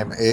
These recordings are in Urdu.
MA।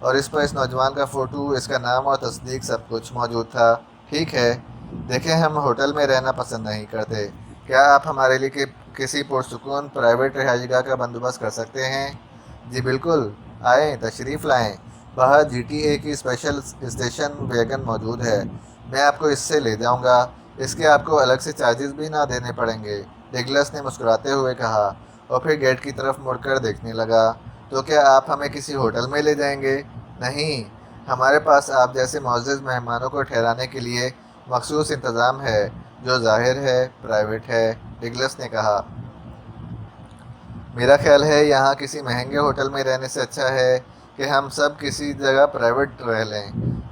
اور اس پر اس نوجوان کا فوٹو، اس کا نام اور تصدیق سب کچھ موجود تھا۔ ٹھیک ہے، دیکھیں ہم ہوٹل میں رہنا پسند نہیں کرتے، کیا آپ ہمارے لیے کسی پرسکون پرائیویٹ رہائش گاہ کا بندوبست کر سکتے ہیں؟ جی بالکل، آئیں تشریف لائیں، باہر جی ٹی اے کی اسپیشل اسٹیشن ویگن موجود ہے، میں آپ کو اس سے لے جاؤں گا، اس کے آپ کو الگ سے چارجز بھی نہ دینے پڑیں گے، ڈگلس نے مسکراتے ہوئے کہا، اور پھر گیٹ کی طرف مڑ کر دیکھنے لگا۔ تو کیا آپ ہمیں کسی ہوٹل میں لے جائیں گے؟ نہیں، ہمارے پاس آپ جیسے معزز مہمانوں کو ٹھہرانے کے لیے مخصوص انتظام ہے، جو ظاہر ہے پرائیویٹ ہے، ڈگلس نے کہا۔ میرا خیال ہے یہاں کسی مہنگے ہوٹل میں رہنے سے اچھا ہے کہ ہم سب کسی جگہ پرائیویٹ رہ لیں،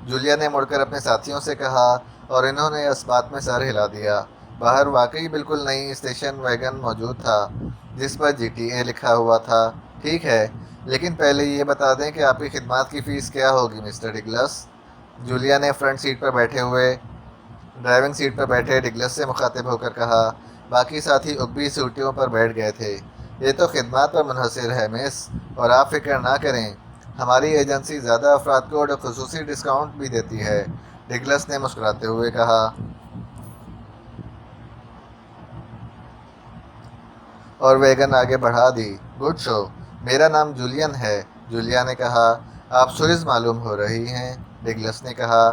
جولیا نے مڑ کر اپنے ساتھیوں سے کہا، اور انہوں نے اس بات میں سر ہلا دیا۔ باہر واقعی بالکل نئی اسٹیشن ویگن موجود تھا، جس پر جی ٹی اے لکھا ہوا تھا۔ ٹھیک ہے، لیکن پہلے یہ بتا دیں کہ آپ کی خدمات کی فیس کیا ہوگی مسٹر ڈگلس؟ جولیا نے فرنٹ سیٹ پر بیٹھے ہوئے ڈرائیونگ سیٹ پر بیٹھے ڈگلس سے مخاطب ہو کر کہا۔ باقی ساتھی اگبی سیٹوں پر بیٹھ گئے تھے۔ یہ تو خدمات پر منحصر ہے مس، اور آپ فکر نہ کریں، ہماری ایجنسی زیادہ افراد کو خصوصی ڈسکاؤنٹ بھی دیتی ہے، ڈگلس نے مسکراتے ہوئے کہا۔ اور ویگن آگے بڑھا دی۔ گڈ شو، میرا نام جولین ہے، جولیا نے کہا۔ آپ سوئس معلوم ہو رہی ہیں، ڈگلس نے کہا۔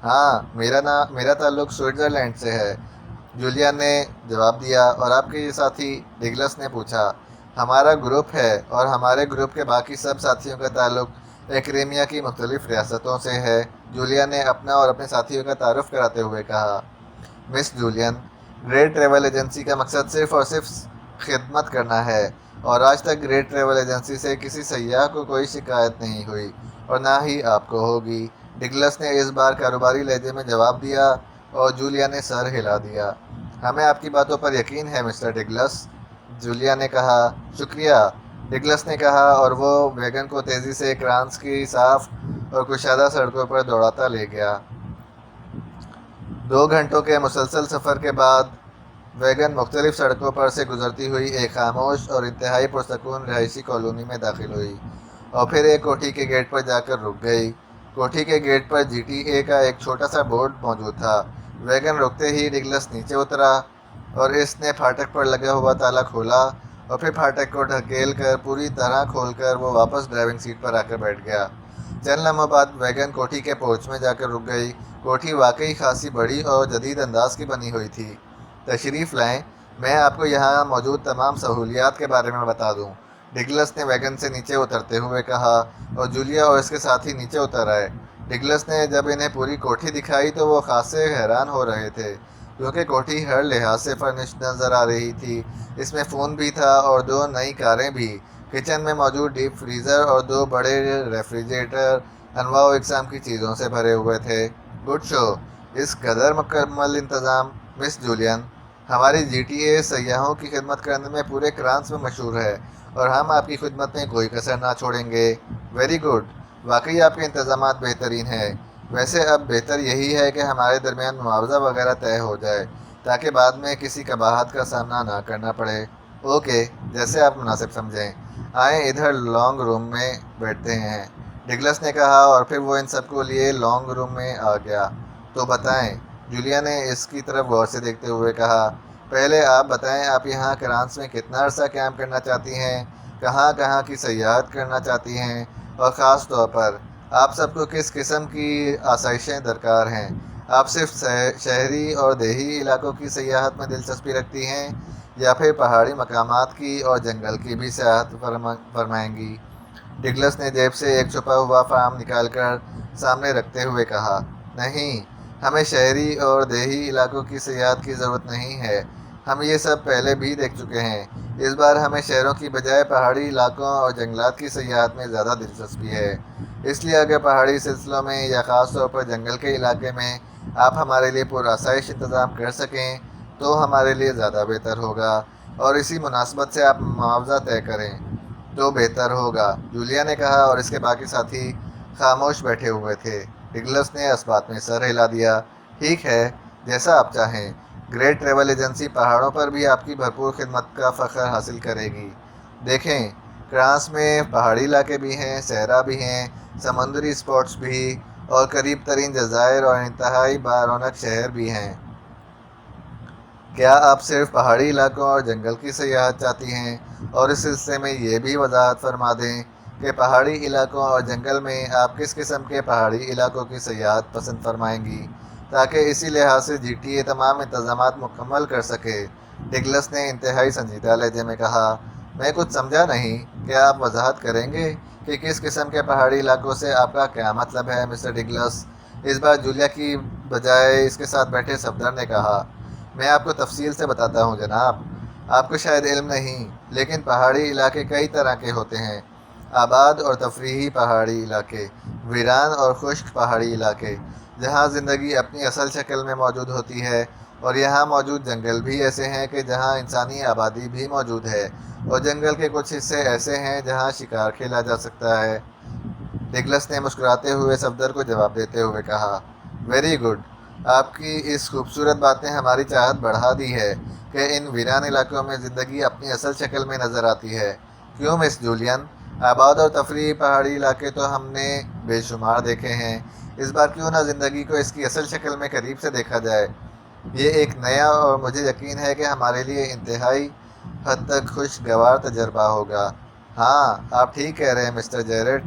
ہاں، میرا تعلق سوئٹزرلینڈ سے ہے، جولیا نے جواب دیا۔ اور آپ کے یہ ساتھی؟ ڈگلس نے پوچھا۔ ہمارا گروپ ہے، اور ہمارے گروپ کے باقی سب ساتھیوں کا تعلق ایکریمیا کی مختلف ریاستوں سے ہے، جولیا نے اپنا اور اپنے ساتھیوں کا تعارف کراتے ہوئے کہا۔ مس جولین، گریٹ ٹریول ایجنسی کا مقصد صرف اور صرف خدمت کرنا ہے، اور آج تک گریٹ ٹریول ایجنسی سے کسی سیاح کو کوئی شکایت نہیں ہوئی، اور نہ ہی آپ کو ہوگی، ڈگلس نے اس بار کاروباری لہجے میں جواب دیا، اور جولیا نے سر ہلا دیا۔ ہمیں آپ کی باتوں پر یقین ہے مسٹر ڈگلس، جولیا نے کہا۔ شکریہ، ڈگلس نے کہا، اور وہ ویگن کو تیزی سے کرانس کی صاف اور کشادہ سڑکوں پر دوڑاتا لے گیا۔ 2 گھنٹوں کے مسلسل سفر کے بعد ویگن مختلف سڑکوں پر سے گزرتی ہوئی ایک خاموش اور انتہائی پرسکون رہائشی کالونی میں داخل ہوئی، اور پھر ایک کوٹھی کے گیٹ پر جا کر رک گئی۔ کوٹھی کے get per G T A کا ایک چھوٹا سا بورڈ موجود تھا۔ ویگن رکتے ہی ڈگلس نیچے اترا، اور اس نے پھاٹک پر لگا ہوا تالا کھولا، اور پھر پھاٹک کو ڈھکیل کر پوری طرح کھول کر وہ واپس ڈرائیونگ سیٹ پر آ کر بیٹھ گیا۔ چند لمحوں بعد ویگن کوٹھی کے پورچ میں جا کر رک گئی۔ کوٹھی واقعی خاصی بڑی اور جدید انداز کی بنی ہوئی تھی۔ تشریف لائیں، میں آپ کو یہاں موجود تمام سہولیات کے بارے میں بتا دوں، ڈگلس نے ویگن سے نیچے اترتے ہوئے کہا، اور جولیا اور اس کے ساتھی نیچے اتر آئے۔ ڈگلس نے جب انہیں پوری کوٹھی دکھائی تو وہ خاصے حیران ہو رہے تھے، کیونکہ کوٹھی ہر لحاظ سے فرنش نظر آ رہی تھی۔ اس میں فون بھی تھا، اور 2 نئی کاریں بھی۔ کچن میں موجود ڈیپ فریزر اور 2 بڑے ریفریجریٹر انواع و اقسام کی چیزوں سے بھرے ہوئے تھے۔ گڈ شو، اس قدر مکمل انتظام، مس جولین، ہماری جی ٹی اے سیاحوں کی خدمت کرنے میں پورے کرانس میں مشہور ہے، اور ہم آپ کی خدمت میں کوئی کسر نہ چھوڑیں گے۔ ویری گڈ، واقعی آپ کے انتظامات بہترین ہیں۔ ویسے اب بہتر یہی ہے کہ ہمارے درمیان معاوضہ وغیرہ طے ہو جائے، تاکہ بعد میں کسی قباحت کا سامنا نہ کرنا پڑے۔ اوکے، جیسے آپ مناسب سمجھیں۔ آئیں ادھر لانگ روم میں بیٹھتے ہیں، ڈگلس نے کہا، اور پھر وہ ان سب کو لیے لانگ روم میں آ گیا۔ تو بتائیں، جولیا نے اس کی طرف غور سے دیکھتے ہوئے کہا۔ پہلے آپ بتائیں، آپ یہاں کرانس میں کتنا عرصہ قیام کرنا چاہتی ہیں، کہاں کہاں کی سیاحت کرنا چاہتی ہیں، اور خاص طور پر آپ سب کو کس قسم کی آسائشیں درکار ہیں؟ آپ صرف شہری اور دیہی علاقوں کی سیاحت میں دلچسپی رکھتی ہیں، یا پھر پہاڑی مقامات کی اور جنگل کی بھی سیاحت فرمائیں گی؟ ڈگلس نے جیب سے ایک چھپا ہوا فارم نکال کر سامنے رکھتے ہوئے کہا۔ نہیں، ہمیں شہری اور دیہی علاقوں کی سیاحت کی ضرورت نہیں ہے، ہم یہ سب پہلے بھی دیکھ چکے ہیں۔ اس بار ہمیں شہروں کی بجائے پہاڑی علاقوں اور جنگلات کی سیاحت میں زیادہ دلچسپی ہے، اس لیے اگر پہاڑی سلسلوں میں یا خاص طور پر جنگل کے علاقے میں آپ ہمارے لیے پرآسائش انتظام کر سکیں تو ہمارے لیے زیادہ بہتر ہوگا، اور اسی مناسبت سے آپ معاوضہ طے کریں تو بہتر ہوگا، جولیا نے کہا، اور اس کے باقی ساتھی خاموش بیٹھے ہوئے تھے۔ ڈگلس نے اس بات میں سر ہلا دیا۔ ٹھیک ہے، جیسا آپ چاہیں، گریٹ ٹریول ایجنسی پہاڑوں پر بھی آپ کی بھرپور خدمت کا فخر حاصل کرے گی۔ دیکھیں، کرانس میں پہاڑی علاقے بھی ہیں، صحرا بھی ہیں، سمندری اسپاٹس بھی، اور قریب ترین جزائر اور انتہائی بارونق شہر بھی ہیں۔ کیا آپ صرف پہاڑی علاقوں اور جنگل کی سیاحت چاہتی ہیں؟ اور اس سلسلے میں یہ بھی وضاحت فرما دیں کہ پہاڑی علاقوں اور جنگل میں آپ کس قسم کے پہاڑی علاقوں کی سیاحت پسند فرمائیں گی، تاکہ اسی لحاظ سے GTA تمام انتظامات مکمل کر سکے۔ ڈگلس نے انتہائی سنجیدہ لہجے میں کہا، میں کچھ سمجھا نہیں، کیا آپ وضاحت کریں گے کہ کس قسم کے پہاڑی علاقوں سے آپ کا کیا مطلب ہے مسٹر ڈگلس؟ اس بار جولیا کی بجائے اس کے ساتھ بیٹھے صفدر نے کہا، میں آپ کو تفصیل سے بتاتا ہوں جناب، آپ کو شاید علم نہیں، لیکن پہاڑی علاقے کئی طرح کے ہوتے ہیں۔ آباد اور تفریحی پہاڑی علاقے، ویران اور خشک پہاڑی علاقے جہاں زندگی اپنی اصل شکل میں موجود ہوتی ہے، اور یہاں موجود جنگل بھی ایسے ہیں کہ جہاں انسانی آبادی بھی موجود ہے، اور جنگل کے کچھ حصے ایسے ہیں جہاں شکار کھیلا جا سکتا ہے۔ ڈگلس نے مسکراتے ہوئے صفدر کو جواب دیتے ہوئے کہا، ویری گڈ، آپ کی اس خوبصورت بات نے ہماری چاہت بڑھا دی ہے کہ ان ویران علاقوں میں زندگی اپنی اصل شکل میں نظر آتی ہے۔ کیوں مس جولین؟ آباد اور تفریحی پہاڑی علاقے تو ہم نے بے شمار دیکھے ہیں، اس بار کیوں نہ زندگی کو اس کی اصل شکل میں قریب سے دیکھا جائے؟ یہ ایک نیا اور مجھے یقین ہے کہ ہمارے لیے انتہائی حد تک خوشگوار تجربہ ہوگا۔ ہاں، آپ ٹھیک کہہ رہے ہیں مسٹر جیرٹ،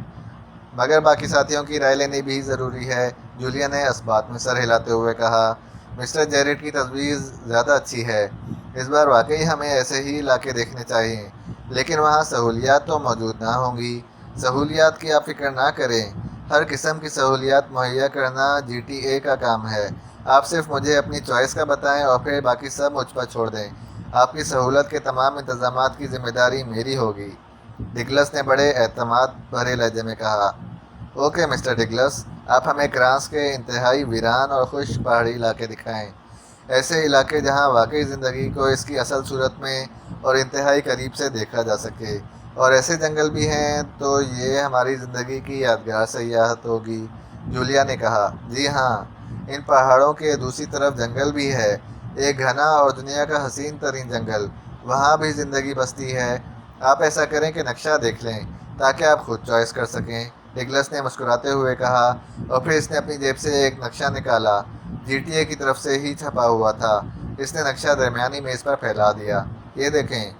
مگر باقی ساتھیوں کی رائے لینی بھی ضروری ہے، جولیا نے اس بات میں سر ہلاتے ہوئے کہا۔ مسٹر جیرٹ کی تجویز زیادہ اچھی ہے، اس بار واقعی ہمیں ایسے ہی علاقے دیکھنے چاہیے، لیکن وہاں سہولیات تو موجود نہ ہوں گی۔ سہولیات کی آپ فکر نہ کریں، ہر قسم کی سہولیات مہیا کرنا GTA کا کام ہے۔ آپ صرف مجھے اپنی چوائس کا بتائیں اور پھر باقی سب مجھ پر چھوڑ دیں۔ آپ کی سہولت کے تمام انتظامات کی ذمہ داری میری ہوگی، ڈگلس نے بڑے اعتماد بھرے لہجے میں کہا۔ اوکے مسٹر ڈگلس، آپ ہمیں کرانس کے انتہائی ویران اور خشک پہاڑی علاقے دکھائیں، ایسے علاقے جہاں واقعی زندگی کو اس کی اصل صورت میں اور انتہائی قریب سے دیکھا جا سکے، اور ایسے جنگل بھی ہیں تو یہ ہماری زندگی کی یادگار سیاحت ہوگی، جولیا نے کہا۔ جی ہاں، ان پہاڑوں کے دوسری طرف جنگل بھی ہے، ایک گھنا اور دنیا کا حسین ترین جنگل، وہاں بھی زندگی بستی ہے۔ آپ ایسا کریں کہ نقشہ دیکھ لیں تاکہ آپ خود چوائس کر سکیں، ڈگلس نے مسکراتے ہوئے کہا، اور پھر اس نے اپنی جیب سے ایک نقشہ نکالا، GTA کی طرف سے ہی چھپا ہوا تھا۔ اس نے نقشہ درمیانی میز پر پھیلا دیا۔ یہ دیکھیں،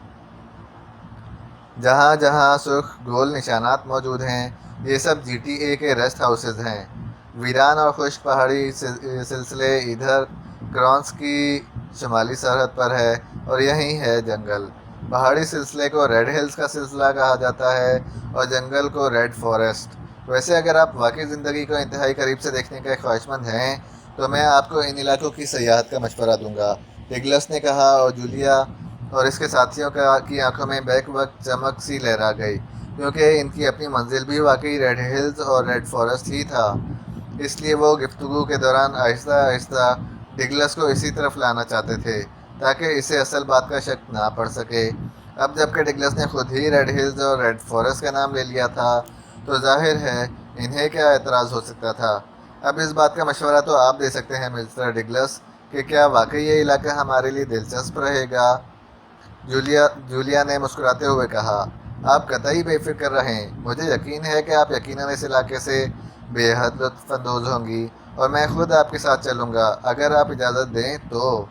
جہاں جہاں سرخ گول نشانات موجود ہیں، یہ سب GTA کے ریسٹ ہاؤسز ہیں۔ ویران اور خشک پہاڑی سلسلے ادھر کرانس کی شمالی سرحد پر ہے، اور یہیں ہے جنگل۔ پہاڑی سلسلے کو ریڈ ہلز کا سلسلہ کہا جاتا ہے اور جنگل کو ریڈ فارسٹ۔ ویسے اگر آپ واقعی زندگی کو انتہائی قریب سے دیکھنے کے خواہشمند ہیں تو میں آپ کو ان علاقوں کی سیاحت کا مشورہ دوں گا، ڈگلس نے کہا، اور جولیا اور اس کے ساتھیوں کی آنکھوں میں بیک وقت چمک سی لہرا گئی، کیونکہ ان کی اپنی منزل بھی واقعی ریڈ ہلز اور ریڈ فارسٹ ہی تھا۔ اس لیے وہ گفتگو کے دوران آہستہ آہستہ ڈگلس کو اسی طرف لانا چاہتے تھے تاکہ اسے اصل بات کا شک نہ پڑ سکے۔ اب جب کہ ڈگلس نے خود ہی ریڈ ہلز اور ریڈ فارسٹ کا نام لے لیا تھا تو ظاہر ہے انہیں کیا اعتراض ہو سکتا تھا۔ اب اس بات کا مشورہ تو آپ دے سکتے ہیں مسٹر ڈگلس کہ کیا واقعی یہ علاقہ ہمارے لیے دلچسپ رہے گا، جولیا نے مسکراتے ہوئے کہا۔ آپ قطعی بے فکر رہیں، مجھے یقین ہے کہ آپ یقیناً اس علاقے سے بے حد لطف اندوز ہوں گی، اور میں خود آپ کے ساتھ چلوں گا اگر آپ اجازت دیں تو۔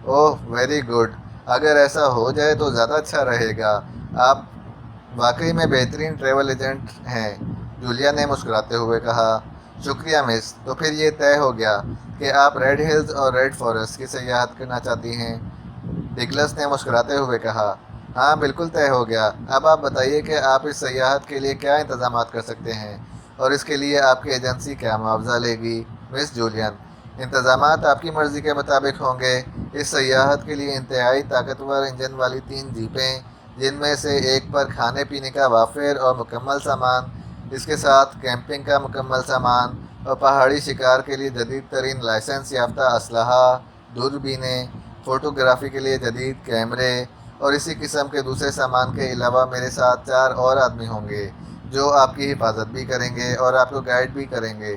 اوہ ویری گڈ، اگر ایسا ہو جائے تو زیادہ اچھا رہے گا، آپ واقعی میں بہترین ٹریول ایجنٹ ہیں، جولیا نے مسکراتے ہوئے کہا۔ شکریہ مس، تو پھر یہ طے ہو گیا کہ آپ ریڈ ہلز اور ریڈ فارسٹ کی سیاحت کرنا چاہتی ہیں، ڈگلس نے مسکراتے ہوئے کہا۔ ہاں بالکل طے ہو گیا، اب آپ بتائیے کہ آپ اس سیاحت کے لیے کیا انتظامات کر سکتے ہیں، اور اس کے لیے آپ کی ایجنسی کیا معاوضہ لے گی مس جولین؟ انتظامات آپ کی مرضی کے مطابق ہوں گے۔ اس سیاحت کے لیے انتہائی طاقتور انجن والی 3 جیپیں، جن میں سے ایک پر کھانے پینے کا وافر اور مکمل سامان، اس کے ساتھ کیمپنگ کا مکمل سامان، اور پہاڑی شکار کے لیے جدید ترین لائسنس یافتہ اسلحہ، دوربینیں، فوٹوگرافی کے لیے جدید کیمرے، اور اسی قسم کے دوسرے سامان کے علاوہ میرے ساتھ 4 اور آدمی ہوں گے جو آپ کی حفاظت بھی کریں گے اور آپ کو گائیڈ بھی کریں گے،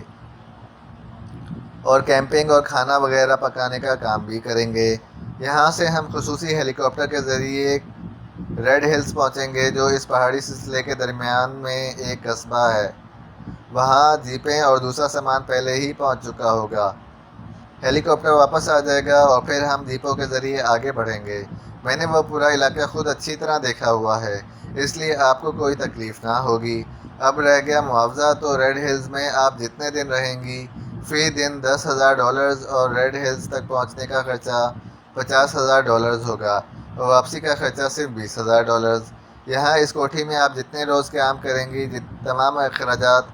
اور کیمپنگ اور کھانا وغیرہ پکانے کا کام بھی کریں گے۔ یہاں سے ہم خصوصی ہیلی کاپٹر کے ذریعے ریڈ ہلز پہنچیں گے جو اس پہاڑی سلسلے کے درمیان میں ایک قصبہ ہے۔ وہاں جیپیں اور دوسرا سامان پہلے ہی پہنچ چکا ہوگا۔ ہیلی کاپٹر واپس آ جائے گا اور پھر ہم جیپوں کے ذریعے آگے بڑھیں گے۔ میں نے وہ پورا علاقہ خود اچھی طرح دیکھا ہوا ہے، اس لیے آپ کو کوئی تکلیف نہ ہوگی۔ اب رہ گیا معاوضہ، تو ریڈ ہلز میں آپ جتنے دن رہیں گی فی دن $10,000 اور ریڈ ہلز تک پہنچنے کا خرچہ $50,000 ہوگا اور واپسی کا خرچہ صرف $20,000۔ یہاں اس کوٹھی میں آپ جتنے روز قیام کریں گی تمام اخراجات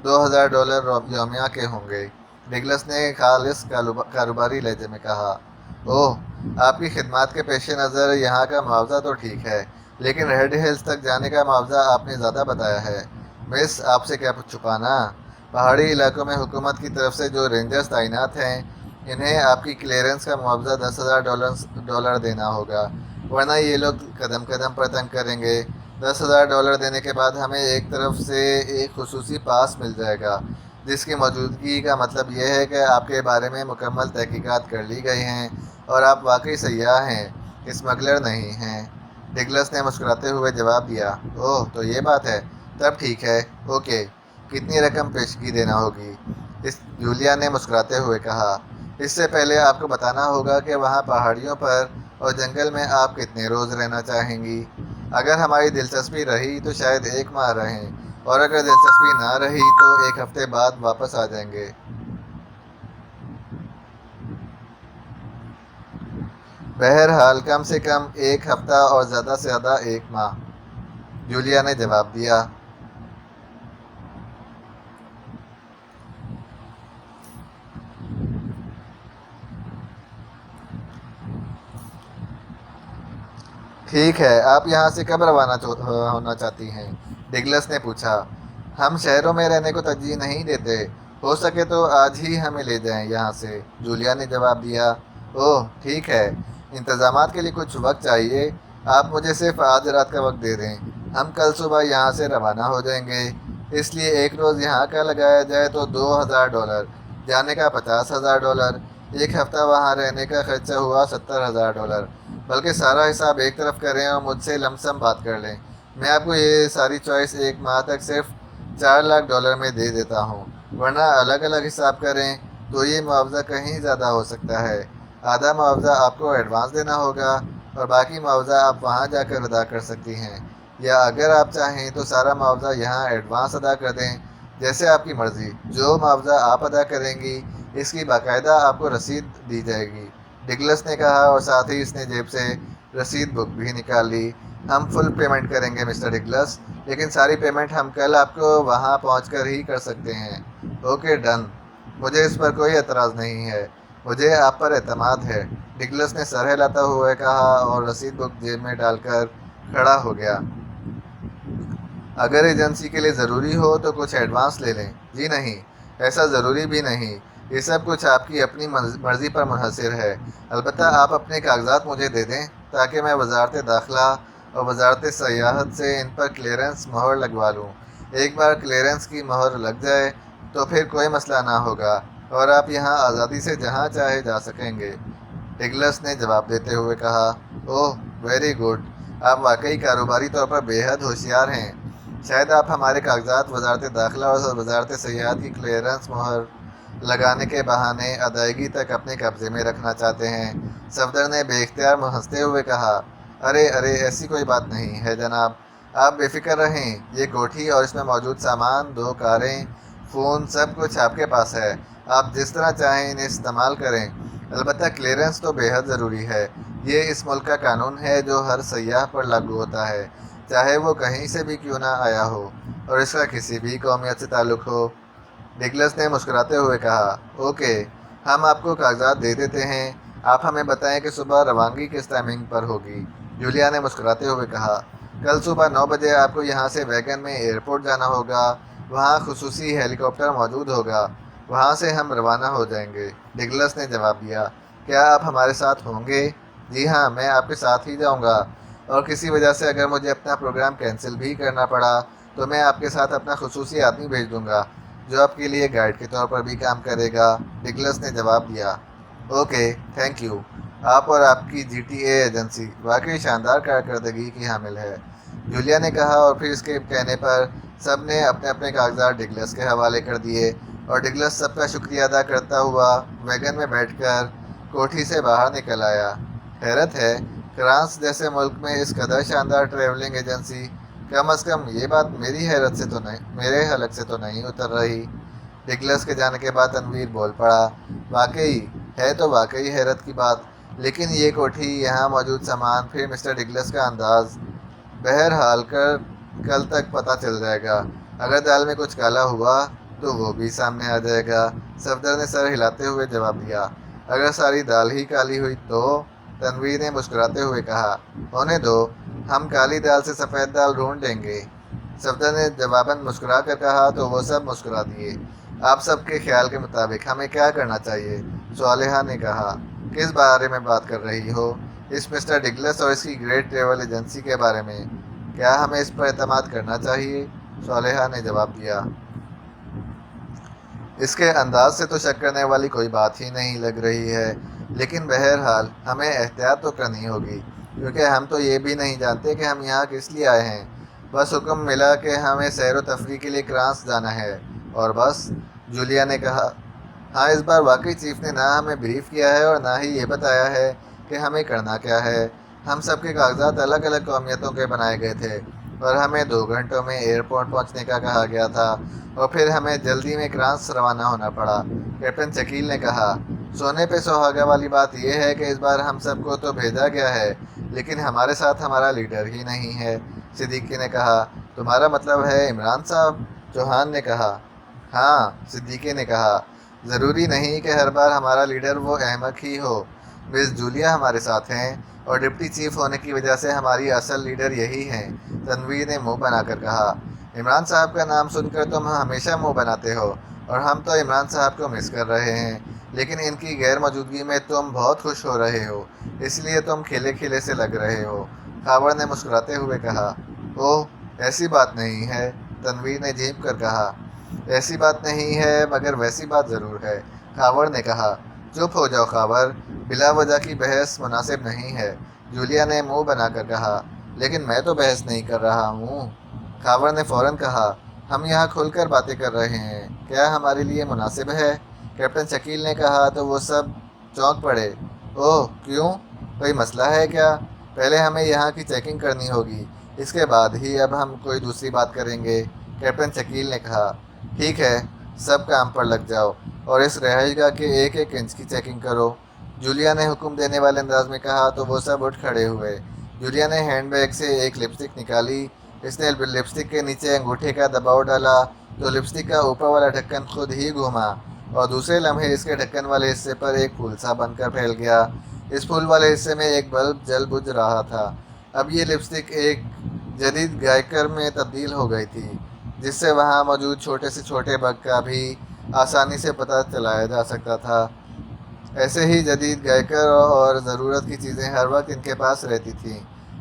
$2,000 یومیہ کے ہوں گے۔ ڈگلس نے خالص کاروباری لہجے میں کہا۔ اوہ، آپ کی خدمات کے پیش نظر یہاں کا معاوضہ تو ٹھیک ہے، لیکن ریڈ ہلز تک جانے کا معاوضہ آپ نے زیادہ بتایا ہے۔ مس، آپ سے کیا چھپانا؟ پہاڑی علاقوں میں حکومت کی طرف سے جو رینجرز تعینات ہیں، انہیں آپ کی کلیئرنس کا معاوضہ $10,000 دینا ہوگا، ورنہ یہ لوگ قدم قدم پر تنگ کریں گے۔ $10,000 دینے کے بعد ہمیں ایک طرف سے ایک خصوصی پاس مل جائے گا، جس کی موجودگی کا مطلب یہ ہے کہ آپ کے بارے میں مکمل تحقیقات کر لی گئی ہیں اور آپ واقعی سیاح ہیں، اسمگلر نہیں ہیں۔ ڈگلس نے مسکراتے ہوئے جواب دیا۔ اوہ، تو یہ بات ہے، تب ٹھیک ہے، اوکے۔ کتنی رقم پیشگی دینا ہوگی؟ جولیا نے مسکراتے ہوئے کہا۔ اس سے پہلے آپ کو بتانا ہوگا کہ وہاں پہاڑیوں پر اور جنگل میں آپ کتنے روز رہنا چاہیں گی۔ اگر ہماری دلچسپی رہی تو شاید 1 ماہ رہیں، اور اگر دلچسپی نہ رہی تو 1 ہفتے بعد واپس آ جائیں گے۔ بہرحال کم سے کم 1 ہفتہ اور زیادہ سے زیادہ 1 ماہ، جولیا نے جواب دیا۔ ٹھیک ہے، آپ یہاں سے کب روانہ ہونا چاہتی ہیں؟ ڈگلس نے پوچھا۔ ہم شہروں میں رہنے کو ترجیح نہیں دیتے، ہو سکے تو آج ہی ہمیں لے جائیں یہاں سے، جولیا نے جواب دیا۔ اوہ، ٹھیک ہے، انتظامات کے لیے کچھ وقت چاہیے، آپ مجھے صرف آج رات کا وقت دے دیں، ہم کل صبح یہاں سے روانہ ہو جائیں گے۔ اس لیے 1 روز یہاں کا لگایا جائے تو $2,000، جانے کا $50,000، 1 ہفتہ وہاں رہنے کا خرچہ ہوا $70,000۔ بلکہ سارا حساب ایک طرف کریں اور مجھ سے لم سم بات کر لیں، میں آپ کو یہ ساری چوائس 1 ماہ تک صرف $4,00,000 میں دے دیتا ہوں، ورنہ الگ الگ حساب کریں تو یہ معاوضہ کہیں زیادہ ہو سکتا ہے۔ آدھا معاوضہ آپ کو ایڈوانس دینا ہوگا اور باقی معاوضہ آپ وہاں جا کر ادا کر سکتی ہیں، یا اگر آپ چاہیں تو سارا معاوضہ یہاں ایڈوانس ادا کر دیں، جیسے آپ کی مرضی۔ جو معاوضہ آپ ادا کریں گی اس کی باقاعدہ آپ کو رسید دی جائے گی، ڈگلس نے کہا، اور ساتھ ہی اس نے جیب سے رسید بک بھی نکال لی۔ ہم فل پیمنٹ کریں گے مسٹر ڈگلس، لیکن ساری پیمنٹ ہم کل آپ کو وہاں پہنچ کر ہی کر سکتے ہیں۔ اوکے، ڈن، مجھے اس پر کوئی اعتراض نہیں ہے، مجھے آپ پر اعتماد ہے، ڈگلس نے سر ہلاتا ہوا کہا اور رسید بک جیب میں ڈال کر کھڑا ہو گیا۔ اگر ایجنسی کے لیے ضروری ہو تو کچھ ایڈوانس لے لیں۔ جی نہیں، ایسا ضروری بھی نہیں، یہ سب کچھ آپ کی اپنی مرضی پر منحصر ہے۔ البتہ آپ اپنے کاغذات مجھے دے دیں تاکہ میں وزارت داخلہ اور وزارت سیاحت سے ان پر کلیئرنس مہر لگوا لوں۔ ایک بار کلیئرنس کی مہر لگ جائے تو پھر کوئی مسئلہ نہ ہوگا اور آپ یہاں آزادی سے جہاں چاہے جا سکیں گے، ڈگلس نے جواب دیتے ہوئے کہا۔ اوہ، ویری گڈ، آپ واقعی کاروباری طور پر بے حد ہوشیار ہیں۔ شاید آپ ہمارے کاغذات وزارت داخلہ اور وزارت سیاحت کی کلیئرنس مہر لگانے کے بہانے ادائیگی تک اپنے قبضے میں رکھنا چاہتے ہیں، صفدر نے بے اختیار ہنستے ہوئے کہا۔ ارے ایسی کوئی بات نہیں ہے جناب، آپ بے فکر رہیں، یہ کوٹھی اور اس میں موجود سامان، 2 کاریں، فون، سب کچھ آپ کے پاس ہے، آپ جس طرح چاہیں انہیں استعمال کریں۔ البتہ کلیئرنس تو بے حد ضروری ہے، یہ اس ملک کا قانون ہے جو ہر سیاح پر لاگو ہوتا ہے، چاہے وہ کہیں سے بھی کیوں نہ آیا ہو اور اس کا کسی بھی قومیت سے تعلق ہو۔ ڈگلس نے مسکراتے ہوئے کہا۔ اوکے، ہم آپ کو کاغذات دے دیتے ہیں، آپ ہمیں بتائیں کہ صبح روانگی کس ٹائمنگ پر ہوگی، جولیا نے مسکراتے ہوئے کہا۔ کل صبح 9 بجے آپ کو یہاں سے ویگن میں ایئرپورٹ جانا ہوگا، وہاں خصوصی ہیلی کاپٹر موجود ہوگا، وہاں سے ہم روانہ ہو جائیں گے، ڈگلس نے جواب دیا۔ کیا آپ ہمارے ساتھ ہوں گے؟ جی ہاں، میں آپ کے ساتھ ہی جاؤں گا، اور کسی وجہ سے اگر مجھے اپنا پروگرام کینسل بھی کرنا پڑا تو میں آپ کے ساتھ اپنا خصوصی آدمی بھیج دوں گا جو آپ کے لیے گائیڈ کے طور پر بھی کام کرے گا، ڈگلس نے جواب دیا۔ اوکے، تھینک یو، آپ اور آپ کی جی ٹی اے ایجنسی واقعی شاندار کارکردگی کی حامل ہے، جولیا نے کہا، اور پھر اس کے کہنے پر سب نے اپنے اپنے کاغذات ڈگلس کے حوالے کر دیے اور ڈگلس سب کا شکریہ ادا کرتا ہوا ویگن میں بیٹھ کر کوٹھی سے باہر نکل آیا۔ حیرت ہے، فرانس جیسے ملک میں اس قدر شاندار ٹریولنگ ایجنسی، کم از کم یہ بات میرے حلق سے تو نہیں اتر رہی۔ ڈگلس کے جانے کے بعد تنویر بول پڑا، واقعی ہے تو واقعی حیرت کی بات، لیکن یہ کوٹھی، یہاں موجود سامان، پھر مسٹر ڈگلس کا انداز، بہرحال کل تک پتہ چل جائے گا۔ اگر دال میں کچھ کالا ہوا تو وہ بھی سامنے آ جائے گا، صفدر نے سر ہلاتے ہوئے جواب دیا۔ اگر ساری دال ہی کالی ہوئی تو؟ تنویر نے مسکراتے ہوئے کہا، ہونے دو، ہم کالی دال سے سفید دال ڈھونڈ لیں گے۔ صفدر نے جواباً مسکرا کر کہا تو وہ سب مسکرا دیے۔ آپ سب کے خیال کے مطابق ہمیں کیا کرنا چاہیے؟ صالحہ نے کہا۔ کس بارے میں بات کر رہی ہو؟ اس مسٹر ڈگلس اور اس کی گریٹ ٹریول ایجنسی کے بارے میں۔ کیا ہمیں اس پر اعتماد کرنا چاہیے؟ صالحہ نے جواب دیا۔ اس کے انداز سے تو شک کرنے والی کوئی بات ہی نہیں لگ رہی ہے، لیکن بہرحال ہمیں احتیاط تو کرنی ہوگی، کیونکہ ہم تو یہ بھی نہیں جانتے کہ ہم یہاں کس لیے آئے ہیں۔ بس حکم ملا کہ ہمیں سیر و تفریح کے لیے فرانس جانا ہے، اور بس، جولیا نے کہا۔ ہاں، اس بار واقعی چیف نے نہ ہمیں بریف کیا ہے اور نہ ہی یہ بتایا ہے کہ ہمیں کرنا کیا ہے۔ ہم سب کے کاغذات الگ الگ قومیتوں کے بنائے گئے تھے اور ہمیں 2 گھنٹوں میں ایئرپورٹ پہنچنے کا کہا گیا تھا، اور پھر ہمیں جلدی میں فرانس روانہ ہونا پڑا۔ کیپٹن شکیل نے کہا۔ سونے پہ سہاگا والی بات یہ ہے کہ اس بار ہم سب کو تو بھیجا گیا ہے، لیکن ہمارے ساتھ ہمارا لیڈر ہی نہیں ہے، صدیقی نے کہا۔ تمہارا مطلب ہے عمران صاحب؟ چوہان نے کہا۔ ہاں، صدیقی نے کہا، ضروری نہیں کہ ہر بار ہمارا لیڈر وہ احمق ہی ہو۔ مس جولیا ہمارے ساتھ ہیں، اور ڈپٹی چیف ہونے کی وجہ سے ہماری اصل لیڈر یہی ہیں، تنویر نے منہ بنا کر کہا۔ عمران صاحب کا نام سن کر تم ہمیشہ منہ بناتے ہو، اور ہم تو عمران صاحب کو مس کر رہے ہیں، لیکن ان کی غیر موجودگی میں تم بہت خوش ہو رہے ہو، اس لیے تم کھلے کھلے سے لگ رہے ہو، خاور نے مسکراتے ہوئے کہا۔ اوہ، ایسی بات نہیں ہے، تنویر نے جھینپ کر کہا۔ ایسی بات نہیں ہے، مگر ویسی بات ضرور ہے، خاور نے کہا۔ چپ ہو جاؤ خاور، بلا وجہ کی بحث مناسب نہیں ہے، جولیا نے منہ بنا کر کہا۔ لیکن میں تو بحث نہیں کر رہا ہوں، خاور نے فوراً کہا۔ ہم یہاں کھل کر باتیں کر رہے ہیں، کیا ہمارے لیے مناسب ہے؟ کیپٹن شکیل نے کہا تو وہ سب چونک پڑے۔ اوہ، کیوں؟ کوئی مسئلہ ہے کیا؟ پہلے ہمیں یہاں کی چیکنگ کرنی ہوگی، اس کے بعد ہی اب ہم کوئی دوسری بات کریں گے، کیپٹن شکیل نے کہا۔ ٹھیک ہے، سب کام پر لگ جاؤ اور اس رہائش گاہ کے ایک ایک انچ کی چیکنگ کرو، جولیا نے حکم دینے والے انداز میں کہا تو وہ سب اٹھ کھڑے ہوئے۔ جولیا نے ہینڈ بیگ سے ایک لپسٹک نکالی، اس نے لپسٹک کے نیچے انگوٹھے کا دباؤ ڈالا تو لپسٹک کا اوپر والا ڈھکن خود ہی گھوما، اور دوسرے لمحے اس کے ڈھکن والے حصے پر ایک پھول سا بن کر پھیل گیا۔ اس پھول والے حصے میں ایک بلب جل بجھ رہا تھا۔ اب یہ لپسٹک ایک جدید گائیکر میں تبدیل ہو گئی تھی، جس سے وہاں موجود چھوٹے سے چھوٹے بگ کا بھی آسانی سے پتہ چلایا جا سکتا تھا۔ ایسے ہی جدید گائیکر اور ضرورت کی چیزیں ہر وقت ان کے پاس رہتی تھیں،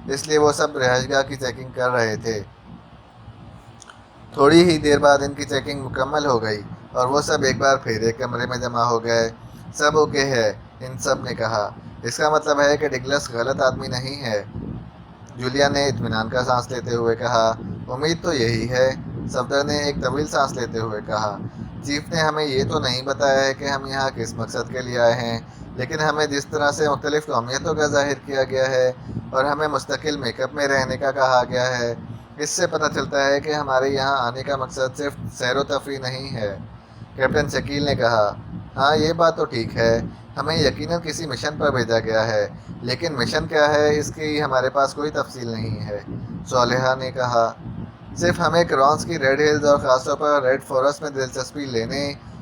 اس لیے وہ سب رہائش گاہ کی چیکنگ کر رہے تھے۔ تھوڑی ہی دیر بعد ان کی چیکنگ مکمل ہو گئی اور وہ سب ایک بار پھر ایک کمرے میں جمع ہو گئے۔ سب اوکے ہے، ان سب نے کہا۔ اس کا مطلب ہے کہ ڈگلس غلط آدمی نہیں ہے، جولیا نے اطمینان کا سانس لیتے ہوئے کہا۔ امید تو یہی ہے، صفدر نے ایک طویل سانس لیتے ہوئے کہا۔ چیف نے ہمیں یہ تو نہیں بتایا ہے کہ ہم یہاں کس مقصد کے لیے آئے ہیں، لیکن ہمیں جس طرح سے مختلف قومیتوں کا ظاہر کیا گیا ہے اور ہمیں مستقل میک اپ میں رہنے کا کہا گیا ہے، اس سے پتہ چلتا ہے کہ ہمارے یہاں آنے کا مقصد صرف سیر و تفریح نہیں ہے، کیپٹن شکیل نے کہا۔ ہاں، یہ بات تو ٹھیک ہے، ہمیں یقیناً کسی مشن پر بھیجا گیا ہے، لیکن مشن کیا ہے اس کی ہمارے پاس کوئی تفصیل نہیں ہے، صالحہ نے کہا۔ صرف ہمیں کرانس کی ریڈ ہلز اور خاص طور پر ریڈ فارسٹ میں دلچسپی لینے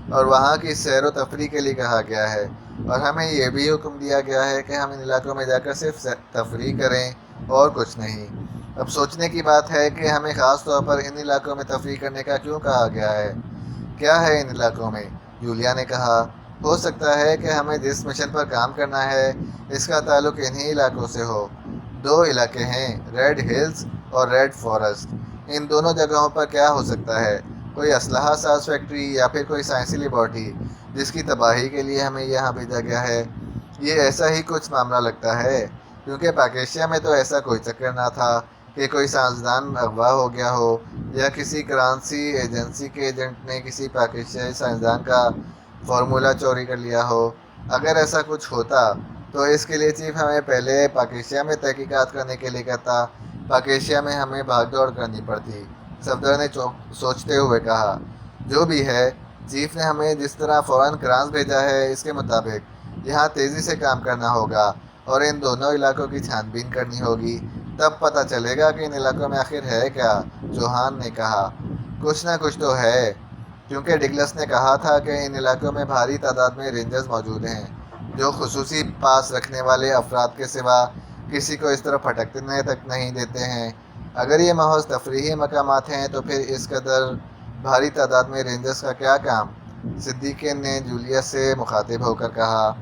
اور وہاں کی سیر و تفریح کے لیے کہا گیا ہے، اور ہمیں یہ بھی حکم دیا گیا ہے کہ ہم ان علاقوں میں جا کر صرف تفریح کریں اور کچھ نہیں۔ اب سوچنے کی بات ہے کہ ہمیں خاص طور پر ان علاقوں میں تفریح کرنے کا کیوں کہا گیا ہے؟ کیا ہے ان علاقوں میں؟ جولیا نے کہا۔ ہو سکتا ہے کہ ہمیں جس مشن پر کام کرنا ہے اس کا تعلق انہی علاقوں سے ہو۔ 2 علاقے ہیں، ریڈ ہلز اور ریڈ فارسٹ۔ ان دونوں جگہوں پر کیا ہو سکتا ہے؟ کوئی اسلحہ ساز فیکٹری یا پھر کوئی سائنسی لیبارٹری جس کی تباہی کے لیے ہمیں یہاں بھیجا گیا ہے۔ یہ ایسا ہی کچھ معاملہ لگتا ہے، کیونکہ پاکیشیا میں تو ایسا کوئی چکر نہ تھا کہ کوئی سائنسدان اغوا ہو گیا ہو یا کسی کرنسی ایجنسی کے ایجنٹ نے کسی پاکیشیائی سائنسدان کا فارمولہ چوری کر لیا ہو۔ اگر ایسا کچھ ہوتا تو اس کے لیے چیف ہمیں پہلے پاکیشیا میں تحقیقات کرنے کے لیے کہتا، پاکیشیا میں ہمیں بھاگ دوڑ کرنی پڑتی، صفدر نے سوچتے ہوئے کہا۔ جو بھی ہے، چیف نے ہمیں جس طرح فوراً کرانس بھیجا ہے، اس کے مطابق یہاں تیزی سے کام کرنا ہوگا اور ان دونوں علاقوں کی چھان بین کرنی ہوگی، تب پتہ چلے گا کہ ان علاقوں میں آخر ہے کیا۔ جوہان نے کہا، کچھ نہ کچھ تو ہے، کیونکہ ڈگلس نے کہا تھا کہ ان علاقوں میں بھاری تعداد میں رینجرز موجود ہیں جو خصوصی پاس رکھنے والے افراد کے سوا کسی کو اس طرف پھٹکنے تک نہیں دیتے ہیں۔ اگر یہ محض تفریحی مقامات ہیں تو پھر اس قدر بھاری تعداد میں رینجرز کا کیا کام؟ صدیقی نے جولیس سے مخاطب ہو کر کہا۔